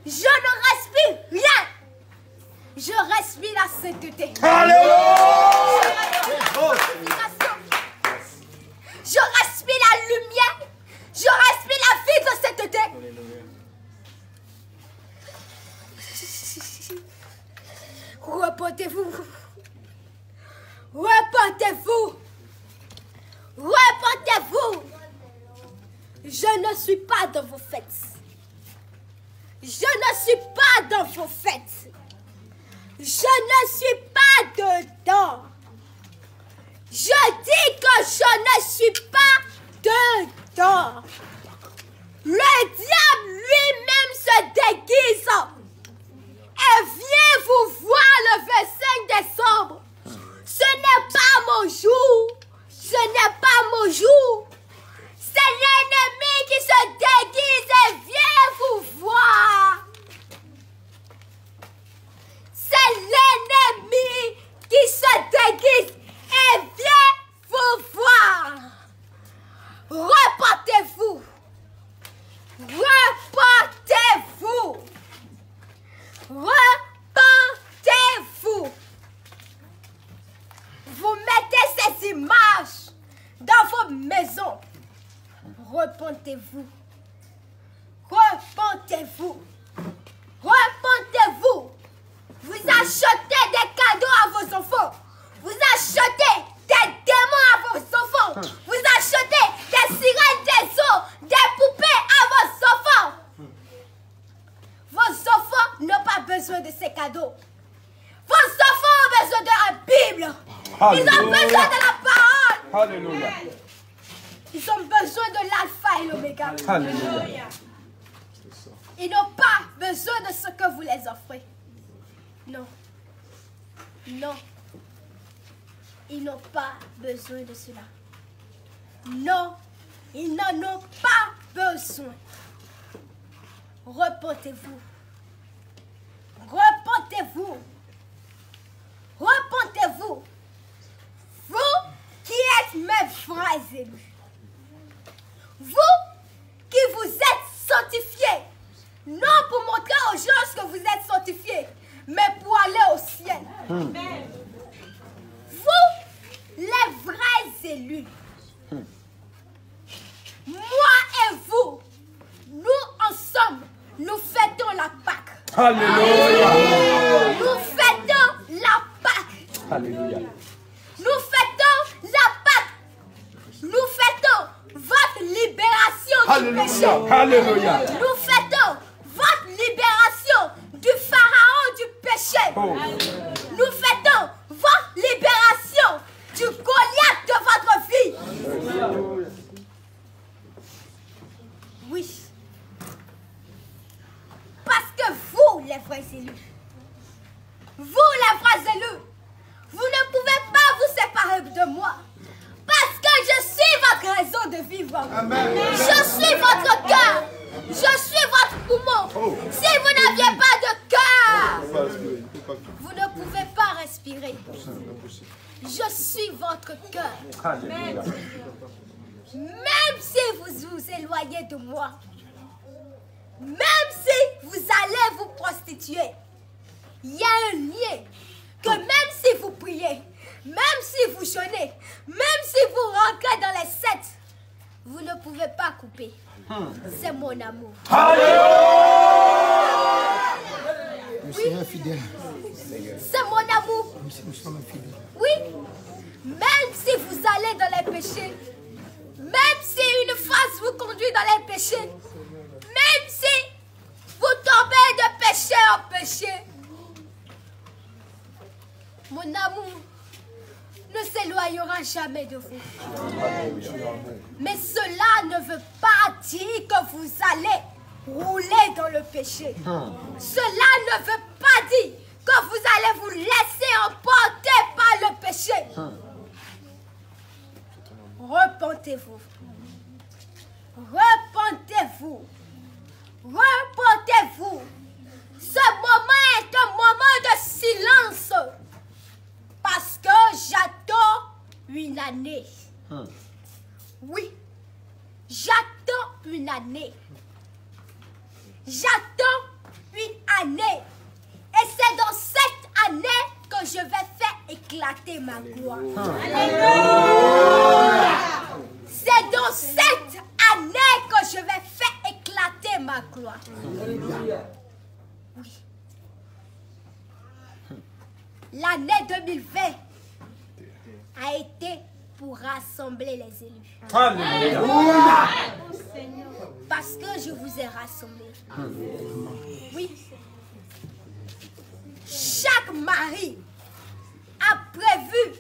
Je ne respire rien. Je respire la sainteté. Alléluia. Je respire la lumière. Je respire la vie de sainteté. Repentez-vous. Repentez-vous. Repentez-vous. Je ne suis pas dans vos fêtes. Je ne suis pas dans vos fêtes. Je ne suis pas dedans. Je dis que je ne suis pas dedans. Le diable lui-même se déguise et vient vous voir le 25 décembre. Ce n'est pas mon jour. Ce n'est pas mon jour. C'est l'ennemi qui se déguise et vient vous voir. C'est l'ennemi qui se déguise et vient vous voir. Repentez-vous. Repentez-vous. Repentez-vous. Vous mettez ces images dans vos maisons. Repentez-vous. Repentez-vous. Repentez-vous. Vous achetez des cadeaux à vos enfants. Vous achetez des démons à vos enfants. Vous achetez des sirènes, des eaux, des poupées à vos enfants. Vos enfants n'ont pas besoin de ces cadeaux. Vos enfants ont besoin de la Bible. Ils ont besoin de la parole. Alléluia. Ils ont besoin de l'alpha et l'oméga. Alléluia. Ils n'ont pas besoin de ce que vous les offrez. Non. Non. Ils n'ont pas besoin de cela. Non. Ils n'en ont pas besoin. Repentez-vous. Repentez-vous. Repentez-vous. Vous qui êtes mes frères élus. Vous qui vous êtes sanctifiés. Non pour montrer aux gens que vous êtes sanctifiés, mais pour aller au ciel. Amen. Vous, les vrais élus. Moi et vous, nous ensemble, nous fêtons la Pâque. Alléluia. Nous fêtons la Pâque. Alléluia. Nous fêtons la Pâque. Nous fêtons votre libération du péché. Alléluia. Nous fêtons votre libération du pharaon du péché. Oh. Nous fêtons votre libération du Goliath de votre vie. Oui. Parce que vous, les vrais élus, vous, les vrais élus, vous ne pouvez pas vous séparer de moi. Parce que je suis votre raison de vivre. Amen. Je suis votre cœur. Je suis votre poumon. Oh. Si vous n'aviez pas de cœur, vous ne pouvez pas respirer. Je suis votre cœur. Amen. Même si vous vous éloignez de moi, même si vous allez vous prostituer, il y a un lien que même si vous priez, même si vous jeûnez, même si vous rentrez dans les sectes, vous ne pouvez pas couper. C'est mon amour. Oui. C'est mon amour. Oui. Même si vous allez dans les péchés, même si une face vous conduit dans les péchés, même si vous tombez de péché en péché, mon amour ne s'éloignera jamais de vous. Mais cela ne veut pas dire que vous allez rouler dans le péché. Cela ne veut pas dire que vous allez vous laisser emporter par le péché. Repentez-vous. Repentez-vous. Repentez-vous. Ce moment est un moment de silence. Parce que j'attends une année. Oui. J'attends une année. J'attends éclater ma gloire. C'est dans cette année que je vais faire éclater ma gloire. Oui. L'année 2020 a été pour rassembler les élus. Alléluia. Parce que je vous ai rassemblés. Oui. Chaque mari a prévu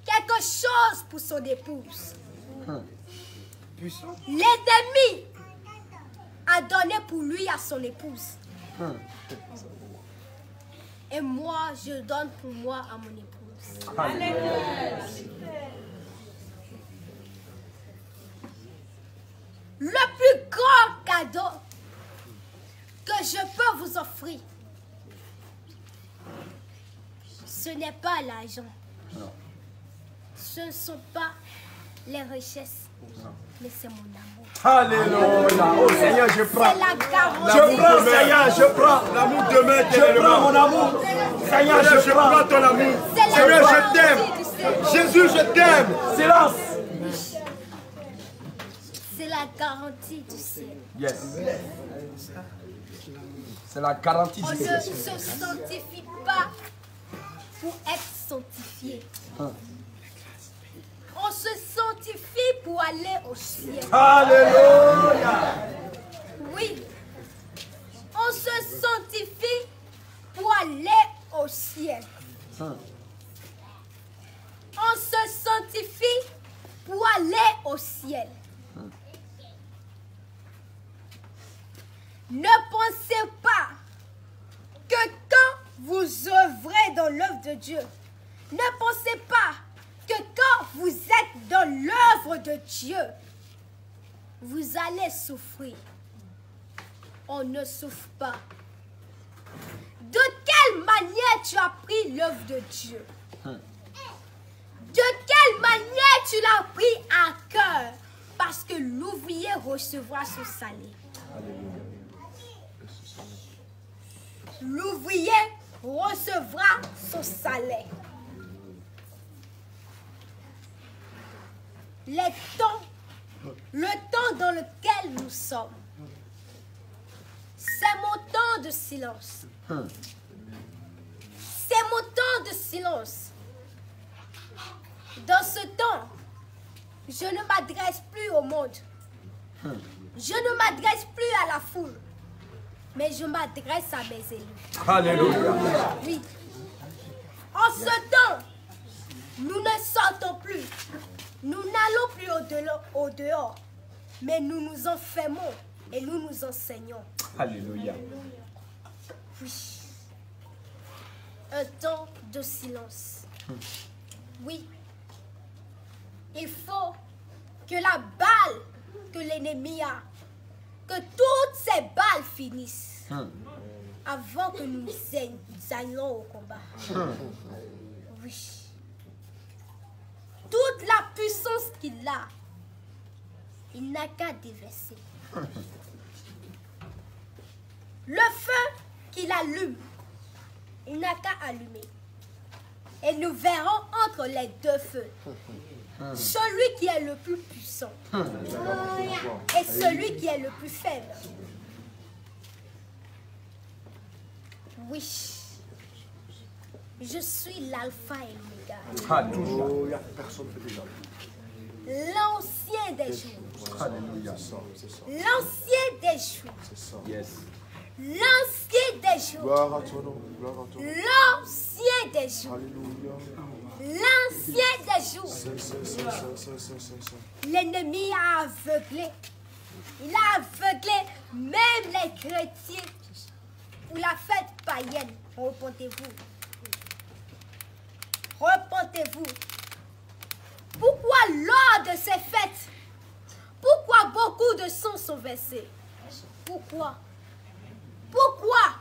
quelque chose pour son épouse. L'ennemi a donné pour lui à son épouse. Et moi, je donne pour moi à mon épouse. Le plus grand cadeau que je peux vous offrir, ce n'est pas l'argent. Ce ne sont pas les richesses, mais c'est mon amour. Alléluia. Oh Seigneur, je prends. C'est la garantie. Je prends, Seigneur, je prends. L'amour demain, je prends mon amour. Seigneur, je prends ton amour. Seigneur, je t'aime. Jésus, je t'aime. Silence. C'est la garantie du ciel. Yes. C'est la garantie On du ne ciel. se sanctifie pas pour être sanctifié. On se sanctifie pour aller au ciel. Alléluia. Oui. On se sanctifie pour aller au ciel. On se sanctifie pour aller au ciel. Ne pensez pas que quand vous œuvrez dans l'œuvre de Dieu, ne pensez pas que quand vous êtes dans l'œuvre de Dieu, vous allez souffrir. On ne souffre pas. De quelle manière tu as pris l'œuvre de Dieu? De quelle manière tu l'as pris à cœur? Parce que l'ouvrier recevra son salaire. L'ouvrier recevra son salaire. Le temps dans lequel nous sommes, c'est mon temps de silence. C'est mon temps de silence. Dans ce temps, je ne m'adresse plus au monde. Je ne m'adresse plus à la foule. Mais je m'adresse à mes élus. Alléluia. Oui. En ce temps, nous ne sortons plus. Nous n'allons plus au dehors. Mais nous nous enfermons et nous nous enseignons. Alléluia. Oui. Un temps de silence. Oui. Il faut que la balle que l'ennemi a, que toutes ces balles finissent avant que nous allions au combat. Oui. Toute la puissance qu'il a, il n'a qu'à déverser. Le feu qu'il allume, il n'a qu'à allumer. Et nous verrons entre les deux feux celui qui est le plus puissant et celui qui est le plus faible. Oui, je suis l'alpha et l'oméga. Alléluia. L'ancien des jours. Alléluia. L'ancien des jours. Yes. L'ancien des jours. Gloire à ton nom, gloire à ton nom. L'ancien des jours. Alléluia. L'ancien des jours. L'ennemi a aveuglé. Il a aveuglé même les chrétiens pour la fête païenne. Repentez-vous. Repentez-vous. Pourquoi lors de ces fêtes, pourquoi beaucoup de sang sont versés? Pourquoi? Pourquoi?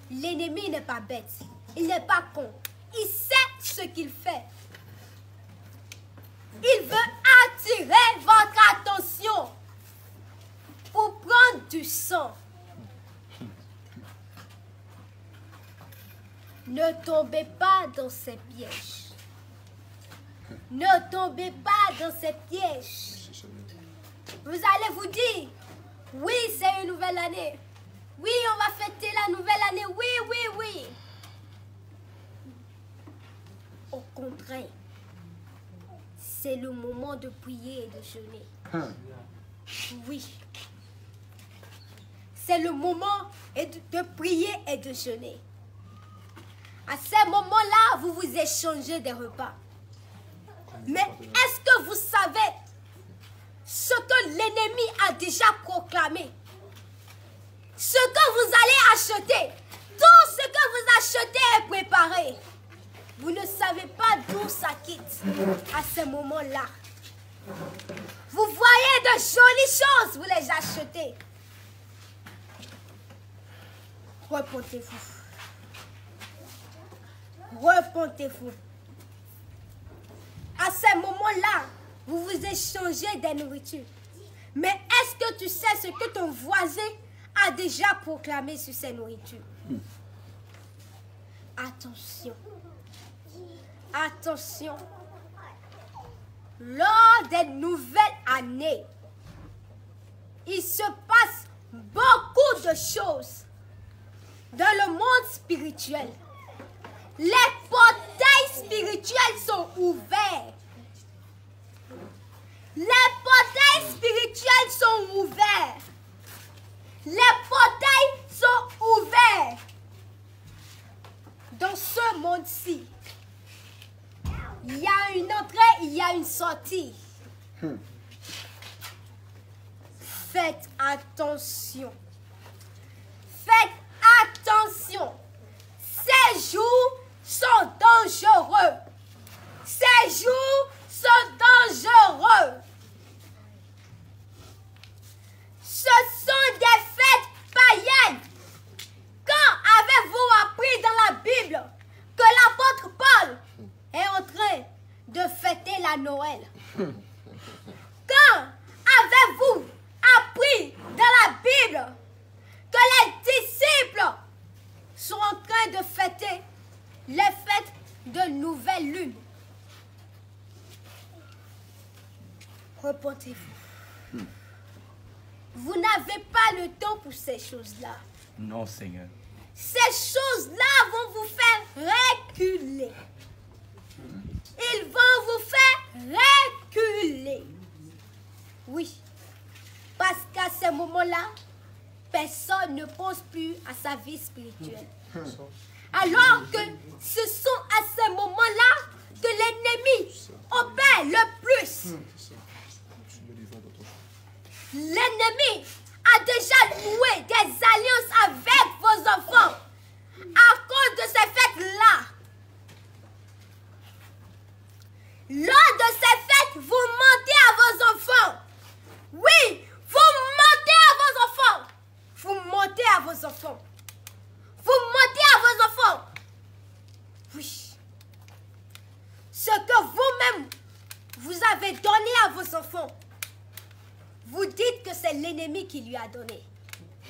L'ennemi n'est pas bête. Il n'est pas con. Il sait ce qu'il fait. Il veut attirer votre attention pour prendre du sang. Ne tombez pas dans ces pièges. Ne tombez pas dans ces pièges. Vous allez vous dire, oui, c'est une nouvelle année. Oui, on va fêter la nouvelle année. Oui, oui, oui. Au contraire, c'est le moment de prier et de jeûner. Oui. C'est le moment de prier et de jeûner. À ce moment-là, vous vous échangez des repas. Mais est-ce que vous savez ce que l'ennemi a déjà proclamé? Ce que vous allez acheter, tout ce que vous achetez est préparé. Vous ne savez pas d'où ça quitte à ce moment-là. Vous voyez de jolies choses, vous les achetez. Repentez-vous. Repentez-vous. À ce moment-là, vous vous échangez des nourritures. Mais est-ce que tu sais ce que ton voisin a déjà proclamé sur ces nourritures? Attention. Attention. Lors des nouvelles années, il se passe beaucoup de choses dans le monde spirituel. Les portails spirituels sont ouverts. Les portails spirituels sont ouverts. Les portails sont ouverts. Dans ce monde-ci, il y a une entrée, il y a une sortie. Faites attention. Faites attention. Ces jours sont dangereux. Ces jours sont dangereux. Ce sont des fêtes païennes. Quand avez-vous appris dans la Bible que l'apôtre Paul est en train de fêter la Noël? Quand avez-vous appris dans la Bible que les disciples sont en train de fêter les fêtes de nouvelle lune? Repentez-vous. Vous n'avez pas le temps pour ces choses-là. Non, Seigneur. Ces choses-là vont vous faire reculer. Ils vont vous faire reculer. Oui. Parce qu'à ce moment-là, personne ne pense plus à sa vie spirituelle. Alors que ce sont à ce moment-là que l'ennemi opère le plus. L'ennemi a déjà noué des alliances avec vos enfants à cause de ces fêtes-là. Lors de ces fêtes, vous mentez à vos enfants. Oui, vous mentez à vos enfants. Vous mentez à vos enfants. Vous mentez à vos enfants. Oui. Ce que vous-même, vous avez donné à vos enfants, vous dites que c'est l'ennemi qui lui a donné.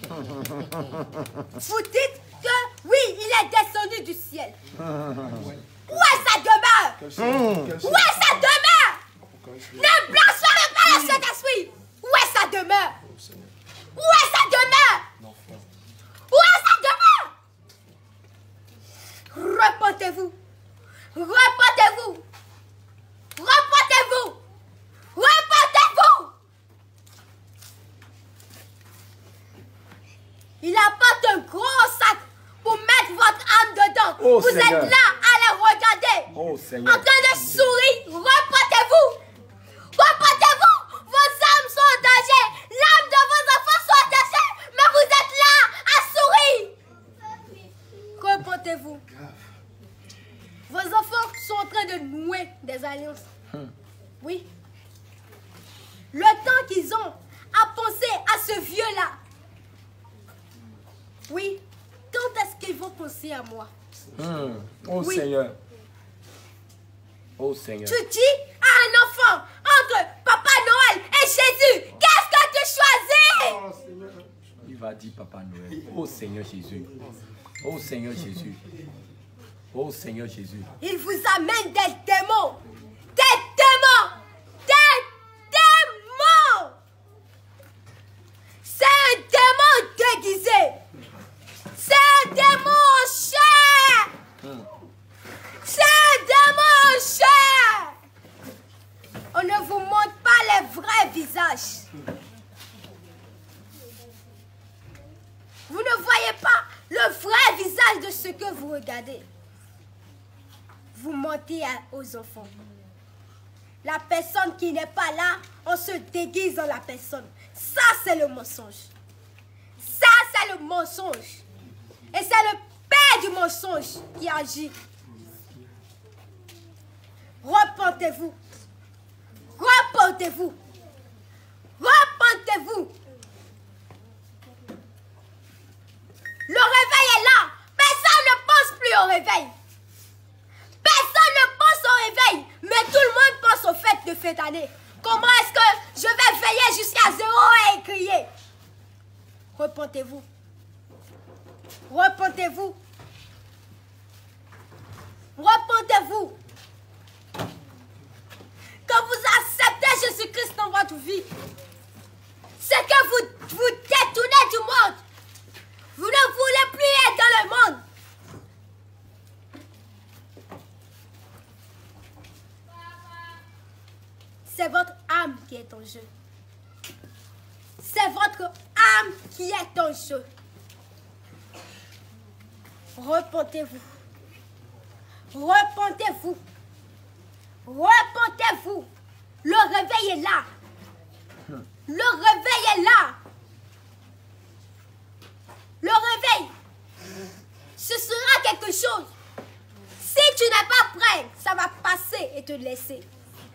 Vous dites que oui, il est descendu du ciel. Où est sa demeure? Où est sa demeure? Ne blasphémez pas le Saint-Esprit. Où est sa demeure? Où est sa demeure? Où est sa demeure? Repentez-vous. Repentez-vous. Repentez-vous. Repentez-vous. Il apporte un gros sac pour mettre votre âme dedans. Oh, vous Seigneur. êtes là à la regarder. Oh, Seigneur. En train de sourire. Repentez-vous. Repentez-vous. Vos âmes sont en danger. L'âme de vos enfants sont en danger. Mais vous êtes là à sourire. Repentez-vous. Vos enfants sont en train de nouer des alliances. Oui. Le temps qu'ils ont à penser à ce vieux-là. Oui. Quand est-ce qu'ils vont penser à moi? Oh, Oui. Seigneur. Oh, Seigneur. Tu dis à un enfant entre Papa Noël et Jésus, qu'est-ce que tu choisis? Il va dire Papa Noël. Oh, Seigneur Jésus. Oh, Seigneur Jésus. Oh, Seigneur Jésus. Il vous amène des démons. Des ce que vous regardez. Vous mentez aux enfants. La personne qui n'est pas là, on se déguise dans la personne. Ça, c'est le mensonge. Ça, c'est le mensonge. Et c'est le père du mensonge qui agit. Repentez-vous. Repentez-vous. Repentez-vous. Le réveil est là. Personne ne pense plus au réveil. Personne ne pense au réveil. Mais tout le monde pense aux fêtes de fin d'année. Comment est-ce que je vais veiller jusqu'à 0 et crier? Repentez-vous. Repentez-vous. Repentez-vous. Quand vous acceptez Jésus-Christ dans votre vie, c'est que vous vous détournez du monde. Vous ne voulez plus être dans le monde. C'est votre âme qui est en jeu. C'est votre âme qui est en jeu. Repentez-vous. Repentez-vous. Repentez-vous. Le réveil est là. Le réveil est là. Le réveil, ce sera quelque chose. Si tu n'es pas prêt, ça va passer et te laisser.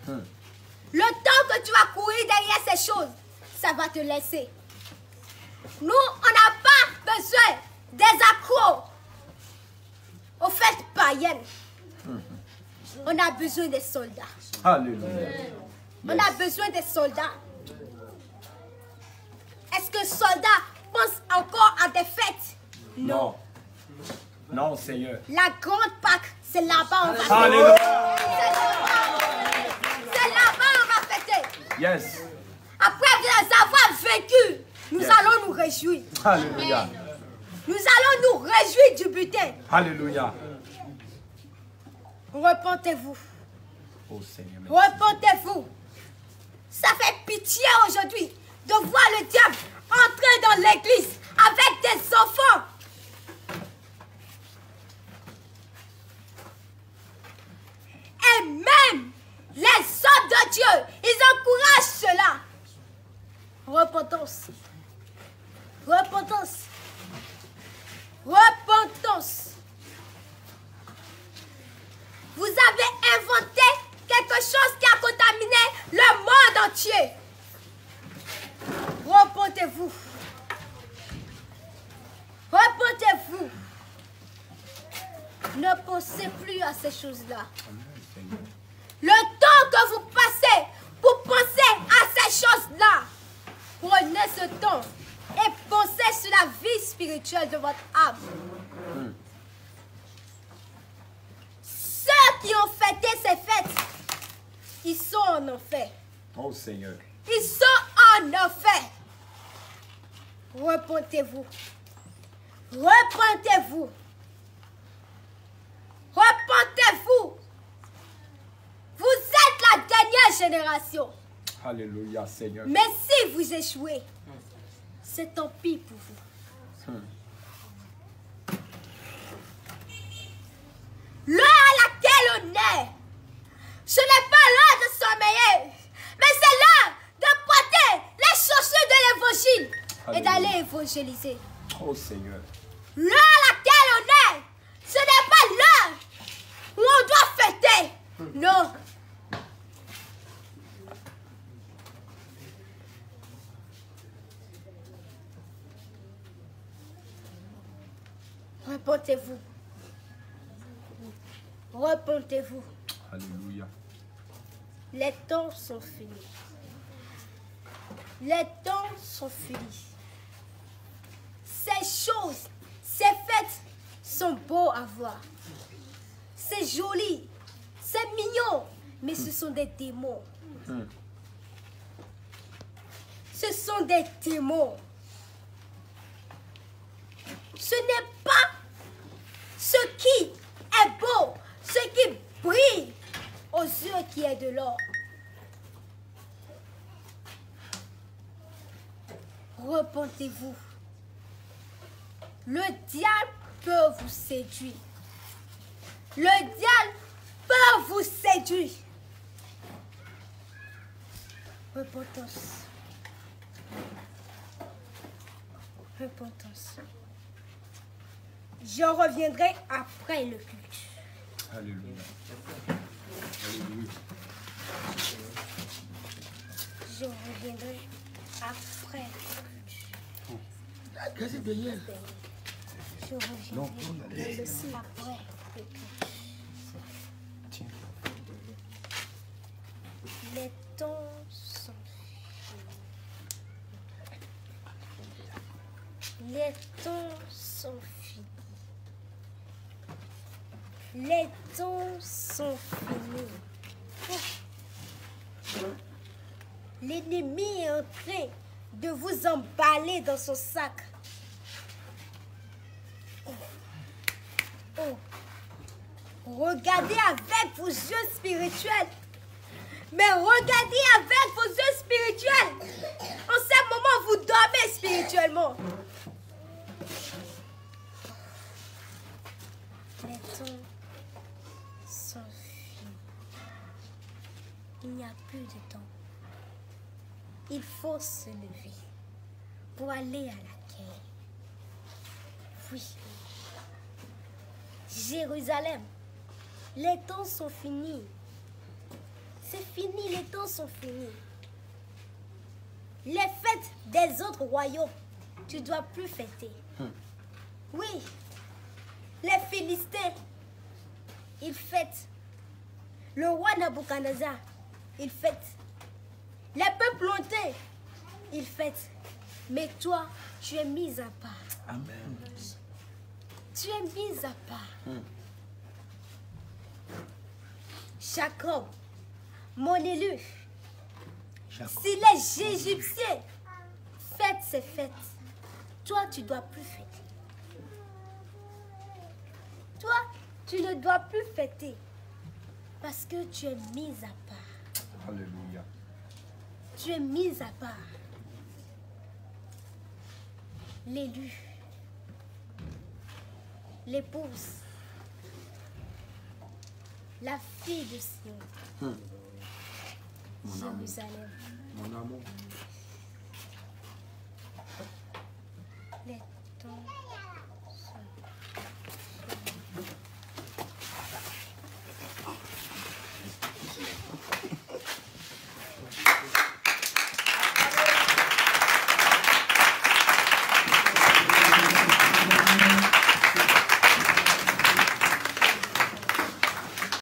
Le temps que tu vas courir derrière ces choses, ça va te laisser. Nous, on n'a pas besoin des accros aux fêtes païennes. On a besoin des soldats. Alléluia. On a besoin des soldats. Est-ce que soldats pensent encore à des fêtes? Non. Non, Seigneur. La grande Pâque, c'est là-bas on va Alléluia. C'est là-bas on va fêter. Yes. Après avoir vaincu, nous allons nous réjouir. Alléluia. Nous allons nous réjouir du butin. Alléluia. Repentez-vous. Oh Seigneur. Repentez-vous. Ça fait pitié aujourd'hui de voir le diable entrer dans l'église avec des enfants. Et même les hommes de Dieu, ils encouragent cela. Repentance. Repentance. Repentance. Vous avez inventé quelque chose qui a contaminé le monde entier. Repentez-vous. Repentez-vous. Ne pensez plus à ces choses-là. Le temps que vous passez pour penser à ces choses-là, prenez ce temps et pensez sur la vie spirituelle de votre âme. Ceux qui ont fêté ces fêtes, ils sont en enfer. Oh Seigneur. Ils sont en enfer. Repentez-vous. Repentez-vous. Repentez-vous. Vous êtes la dernière génération. Alléluia, Seigneur. Mais si vous échouez, c'est tant pis pour vous. L'heure à laquelle on est, ce n'est pas l'heure de sommeiller, mais c'est l'heure de porter les chaussures de l'évangile et d'aller évangéliser. Oh Seigneur. L'heure à laquelle on est, ce n'est pas l'heure où on doit fêter. Non. Repentez-vous. Repentez-vous. Alléluia. Les temps sont finis. Les temps sont finis. Ces choses, ces fêtes sont beaux à voir. C'est joli, c'est mignon, mais ce sont des démons. Ce sont des démons. Ce n'est pas ce qui est beau, ce qui brille aux yeux qui est de l'or. Repentez-vous. Le diable peut vous séduire. Le diable peut vous séduire. Repentance. Repentance. Je reviendrai après le culte. Alléluia. Alléluia. Je reviendrai après le culte. Qu'est-ce que c'est? Je reviendrai après le culte. Tiens. Les temps sont finis. Les temps sont finis. Les temps sont finis. L'ennemi est en train de vous emballer dans son sac. Oh. Regardez avec vos yeux spirituels. Mais regardez avec vos yeux spirituels. En ce moment, vous dormez spirituellement. Les temps sont finis. Il n'y a plus de temps. Il faut se lever pour aller à la guerre. Oui. Jérusalem, les temps sont finis. C'est fini, les temps sont finis. Les fêtes des autres royaumes, tu ne dois plus fêter. Oui, les Philistins, ils fêtent. Le roi Nabuchodonosor, il fête. Les peuples hontés, ils fêtent. Mais toi, tu es mis à part. Amen. Tu es mis à part. Jacob, mon élu, si les Égyptiens fêtent ces fêtes, toi, tu ne dois plus fêter. Toi, tu ne dois plus fêter parce que tu es mis à part. Alléluia. Tu es mis à part. L'élu, l'épouse, la fille de Sion, Jérusalem. Mon amour.